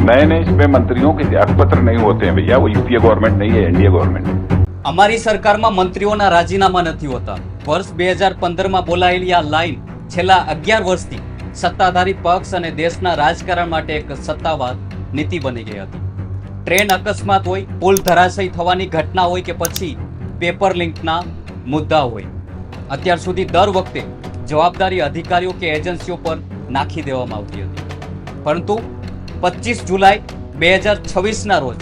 नए नए इसमें मंत्रियों के त्यागपत्र नहीं होते हैं भैया, वो यूपीए गवर्नमेंट नहीं है, एनडीए गवर्नमेंट है। અમારી સરકારમાં મંત્રીઓના રાજીનામા નથી હોતા. વર્ષ 2015માં બોલાયેલી આ લાઈન છેલ્લા 11 વર્ષથી સત્તાધારી પક્ષ અને દેશના રાજકારણ માટે એક સત્તાવાર નીતિ બની ગઈ હતી. ટ્રેન અકસ્માત હોય, પુલ ધરાશયી થવાની ઘટના હોય કે પછી પેપર લિંકના મુદ્દા હોય, અત્યાર સુધી દર વખતે જવાબદારી અધિકારીઓ કે એજન્સીઓ પર નાખી દેવામાં આવતી હતી. પરંતુ 25 જુલાઈ 2026ના રોજ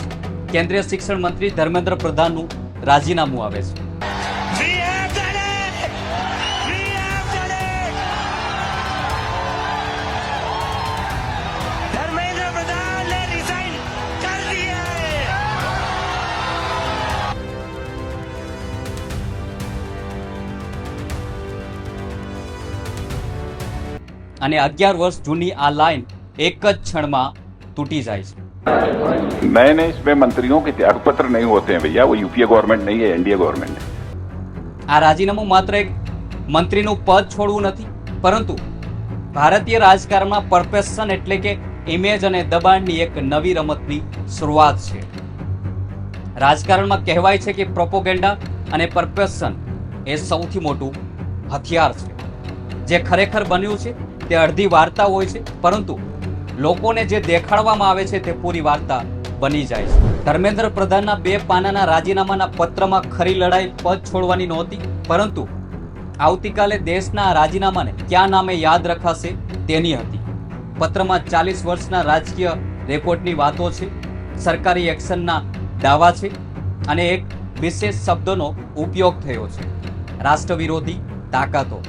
કેન્દ્રીય શિક્ષણ મંત્રી ધર્મેન્દ્ર પ્રધાનનું રાજીનામું આવે છે. धर्मेंद्र प्रधान ने रिजाइन कर दिया है। અને 11 વર્ષ જૂની આ લાઈન એક જ ક્ષણમાં તૂટી જાય છે. नए नए इसमें मंत्रियों के त्यागपत्र नहीं होते हैं भैया, वो यूपीए गवर्नमेंट नहीं है, एनडीए गवर्नमेंट है। આ રાજીનામું માત્ર એક મંત્રીનું પદ છોડવું નથી, પરંતુ ભારતીય રાજકારણમાં પરસેપ્શન એટલે કે ઇમેજ અને દબાણની એક નવી રમતની શરૂઆત છે. રાજકારણમાં કહેવાય છે કે પ્રોપોગેન્ડા અને પરસેપ્શન એ સૌથી મોટું હથિયાર છે. જે ખરેખર બન્યું છે તે અડધી વાર્તા હોય છે, પરંતુ લોકોને જે દેખાડવામાં આવે છે તે પૂરી વાર્તા બની જાય છે. ધર્મેન્દ્ર પ્રધાનના 2 પાનાના રાજીનામાના પત્રમાં ખરી લડાઈ પદ છોડવાની નહોતી, પરંતુ આવતીકાલે દેશના રાજીનામાને કયા નામે યાદ રખાશે તેની હતી. પત્રમાં 40 વર્ષના રાજકીય રેકોર્ડની વાતો છે, સરકારી એક્શનના દાવા છે અને એક વિશેષ શબ્દનો ઉપયોગ થયો છે: રાષ્ટ્ર વિરોધી તાકાતો.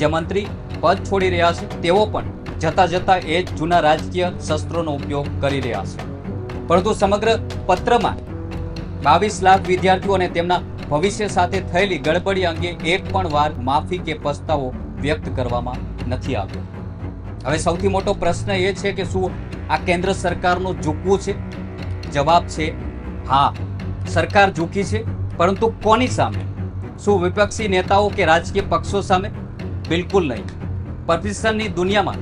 જે મંત્રી પદ છોડી રહ્યા છે તેઓ પણ જતા જતા એ જ જૂના રાજકીય શસ્ત્રોનો ઉપયોગ કરી રહ્યા છે. પરંતુ સમગ્ર પત્રમાં 22 લાખ વિદ્યાર્થીઓ અને તેમના ભવિષ્ય સાથે થયેલી ગડબડી અંગે એક પણ વાર માફી કે પસ્તાવો વ્યક્ત કરવામાં નથી આવ્યો. હવે સૌથી મોટો પ્રશ્ન એ છે કે શું આ કેન્દ્ર સરકારનું ઝૂકવું છે? જવાબ છે હા, સરકાર ઝૂકી છે, પરંતુ કોની સામે? શું વિપક્ષી નેતાઓ કે રાજકીય પક્ષો સામે? બિલકુલ નહીં. પરસેપ્શનની દુનિયામાં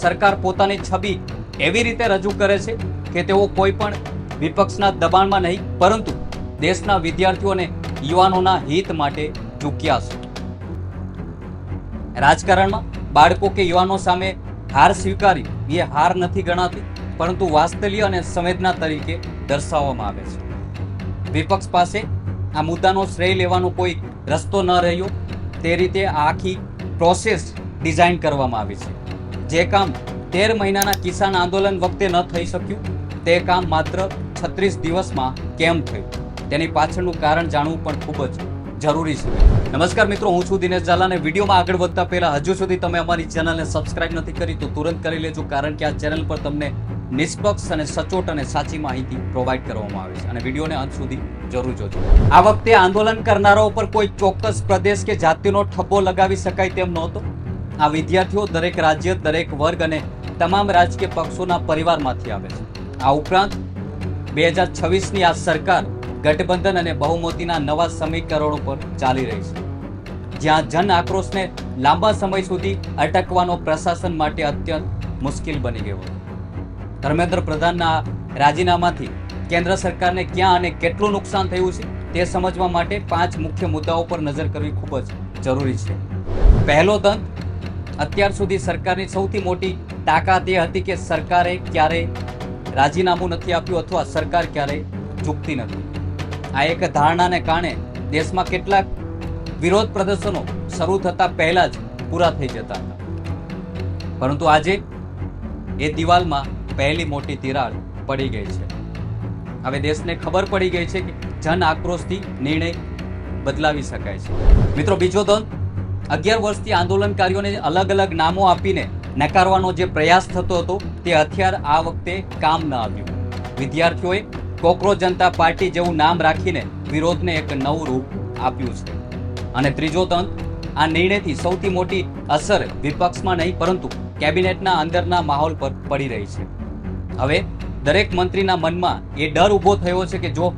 સરકાર પોતાની છબી એવી રીતે રજૂ કરે છે કે તેઓ કોઈ પણ વિપક્ષના દબાણમાં નહીં, પરંતુ દેશના વિદ્યાર્થીઓ અને યુવાનોના હિત માટે ઝૂક્યા છે. રાજકારણમાં બાળકો કે યુવાનો સામે હાર સ્વીકારી એ હાર નથી ગણાતી, પરંતુ વાસ્તવ્ય અને સંવેદના તરીકે દર્શાવવામાં આવે છે. વિપક્ષ પાસે આ મુદ્દાનો શ્રેય લેવાનો કોઈ રસ્તો ન રહ્યો. તે રીતે આ આખી પ્રોસેસ ડિઝાઇન કરવામાં આવી છે. જે કામ 13 મહિનાના કિસાન આંદોલન વખતે ન થઈ શક્યું, તે કામ માત્ર 36 દિવસમાં કેમ થયું, તેની પાછળનું કારણ જાણવું પણ ખૂબ જ જરૂરી છે. નમસ્કાર મિત્રો, હું છું દિનેશ ઝાલા અને વિડીયોમાં આગળ વધતા પહેલા હજુ સુધી તમે અમારી ચેનલને સબસ્ક્રાઇબ નથી કરી તો તુરંત કરી લેજો, કારણ કે આ ચેનલ પર તમને નિષ્પક્ષ અને સચોટ અને સાચી માહિતી પ્રોવાઈડ કરવામાં આવે છે. અને વિડીયોને અંત સુધી જરૂર જોજો. આ વખતે આંદોલન કરનારાઓ પર કોઈ ચોક્કસ પ્રદેશ કે જાતિનો ઠપ્પો લગાવી શકાય તેમ નહોતો. આ વિદ્યાર્થીઓ દરેક રાજ્ય, દરેક વર્ગ અને તમામ રાજકીય પક્ષોના પરિવારમાંથી આવે છે. આ ઉપરાંત 2026ની આ સરકાર ગઠબંધન અને બહુમતીના નવા સમીકરણો પર ચાલી રહી છે, જ્યાં જન આક્રોશને લાંબા સમય સુધી અટકવાનો પ્રશાસન માટે અત્યંત મુશ્કેલ બની ગયો. ધર્મેન્દ્ર પ્રધાનના રાજીનામાથી કેન્દ્ર સરકારને ક્યાં અને કેટલું નુકસાન થયું છે તે સમજવા માટે 5 મુખ્ય મુદ્દાઓ પર નજર કરવી ખૂબ જ જરૂરી છે. પહેલો દંત, અત્યાર સુધી સરકારની સૌથી મોટી તાકાત એ હતી કે સરકારે ક્યારેય રાજીનામું નથી આપ્યું અથવા સરકાર ક્યારેય ઝૂકતી નથી. આ એક ધારણાને કારણે દેશમાં કેટલાક વિરોધ પ્રદર્શનો શરૂ થતા પહેલા જ પૂરા થઈ જતા હતા. પરંતુ આજે એ દિવાલમાં પહેલી મોટી તિરાડ પડી ગઈ છે. હવે દેશને ખબર પડી ગઈ છે કે જન આક્રોશથી નિર્ણય બદલાવી શકાય છે. મિત્રો, બીજો દંત, 11 વર્ષથી આંદોલનકારીઓને અલગ અલગ નામો આપીને નકારવાનો જે પ્રયાસ થતો હતો તે હથિયાર આ વખતે કામ ન આવ્યું. વિદ્યાર્થીઓએ કોકરોચ જનતા પાર્ટી જેવું નામ રાખીને વિરોધને એક નવું રૂપ આપ્યું છે. અને ત્રીજો દંત, આ નિર્ણયથી સૌથી મોટી અસર વિપક્ષમાં નહીં પરંતુ કેબિનેટના અંદરના માહોલ પર પડી રહી છે. હવે દરેક મંત્રીના મનમાં એ ડર ઊભો થયો છે કે જો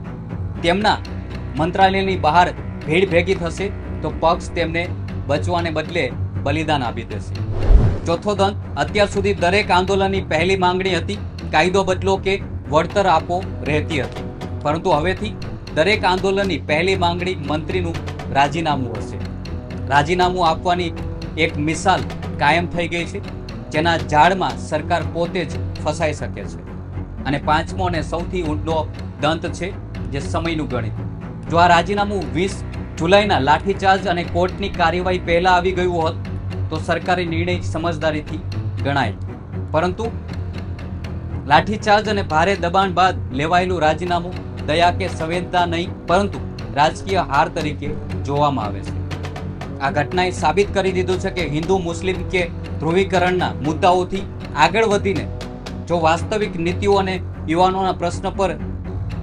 તેમના મંત્રાલયની બહાર ભીડ ભેગી થશે તો પક્ષ તેમને બચવાને બદલે બલિદાન આપી દેશે. ચોથો દંત, અત્યાર સુધી દરેક આંદોલનની પહેલી માંગણી હતી કાયદો બદલો કે વળતર આપો રહેતી હતી, પરંતુ હવેથી દરેક આંદોલનની પહેલી માંગણી મંત્રીનું રાજીનામું હશે. રાજીનામું આપવાની એક મિસાલ કાયમ થઈ ગઈ છે, જેના જાળમાં સરકાર પોતે જ ફસાઈ શકે છે. અને પાંચમો અને સૌથી ઊંડો દંત છે જે સમયનું ગણિત. જો આ રાજીનામું 20 જુલાઈના લાઠીચાર્જ અને કોર્ટની કાર્યવાહી પહેલા આવી ગયું હોત તો સરકારી નિર્ણય સમજદારીથી ગણાય, પરંતુ લાઠીચાર્જ અને ભારે દબાણ બાદ લેવાયેલું રાજીનામું દયા કે સંવેદના નહીં, પરંતુ રાજકીય હાર તરીકે જોવામાં આવે છે. આ ઘટનાએ સાબિત કરી દીધું છે કે હિન્દુ મુસ્લિમ કે ધ્રુવીકરણના મુદ્દાઓથી આગળ વધીને જો વાસ્તવિક નીતિઓ અને યુવાનોના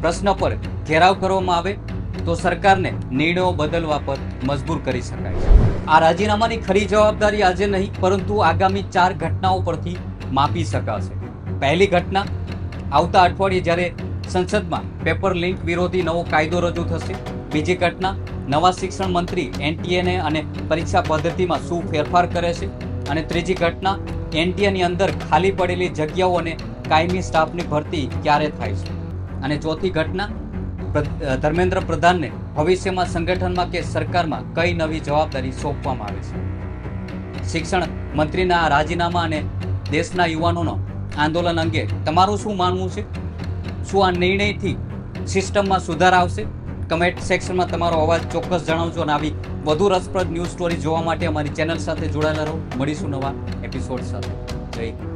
પ્રશ્ન પર ઘેરાવ કરવામાં આવે તો સરકારને નિર્ણયો બદલવા પર મજબૂર કરી શકાય છે. આ રાજીનામાની ખરી જવાબદારી આજે નહીં, પરંતુ આગામી 4 ઘટનાઓ પરથી માપી શકાશે. પહેલી ઘટના આવતા અઠવાડિયે જ્યારે સંસદમાં પેપર લીક વિરોધી નવો કાયદો રજૂ થશે. બીજી ઘટના નવા શિક્ષણ મંત્રી એનટીએને અને પરીક્ષા પદ્ધતિમાં શું ફેરફાર કરે છે. અને ત્રીજી ઘટના એનટીએની અંદર ખાલી પડેલી જગ્યાઓ અને કાયમી સ્ટાફની ભરતી ક્યારે થાય છે. અને ચોથી ઘટના ધર્મેન્દ્ર પ્રધાનને ભવિષ્યમાં સંગઠનમાં કે સરકારમાં કઈ નવી જવાબદારી સોંપવામાં આવે છે. શિક્ષણ મંત્રીના આ રાજીનામા અને દેશના યુવાનોનો આંદોલન અંગે તમારું શું માનવું છે? શું આ નિર્ણયથી સિસ્ટમમાં સુધાર આવશે? કમેન્ટ સેક્શનમાં તમારો અવાજ ચોક્કસ જણાવજો. અને આવી વધુ રસપ્રદ ન્યૂઝ સ્ટોરી જોવા માટે અમારી ચેનલ સાથે જોડાયેલા રહો. મળીશું નવા એપિસોડ સાથે. જય હિન્દ.